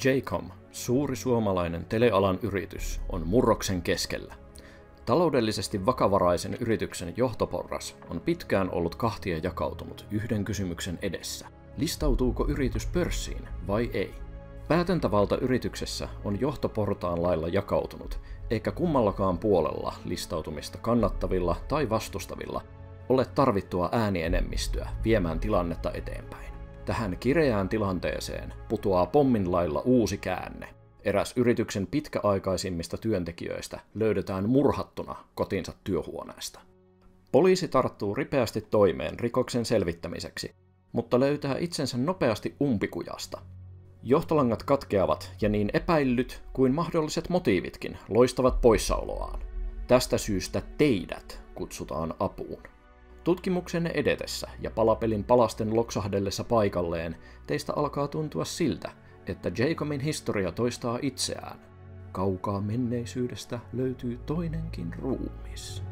Jaycom, suuri suomalainen telealan yritys, on murroksen keskellä. Taloudellisesti vakavaraisen yrityksen johtoporras on pitkään ollut kahtia jakautunut yhden kysymyksen edessä. Listautuuko yritys pörssiin vai ei? Päätäntävalta yrityksessä on johtoportaan lailla jakautunut, eikä kummallakaan puolella listautumista kannattavilla tai vastustavilla ole tarvittua äänienemmistöä viemään tilannetta eteenpäin. Tähän kireään tilanteeseen putoaa pommin lailla uusi käänne. Eräs yrityksen pitkäaikaisimmista työntekijöistä löydetään murhattuna kotinsa työhuoneesta. Poliisi tarttuu ripeästi toimeen rikoksen selvittämiseksi, mutta löytää itsensä nopeasti umpikujasta. Johtolangat katkeavat ja niin epäillyt kuin mahdolliset motiivitkin loistavat poissaoloaan. Tästä syystä teidät kutsutaan apuun. Tutkimuksenne edetessä ja palapelin palasten loksahdellessa paikalleen teistä alkaa tuntua siltä, että Jaycomin historia toistaa itseään. Kaukaa menneisyydestä löytyy toinenkin ruumis.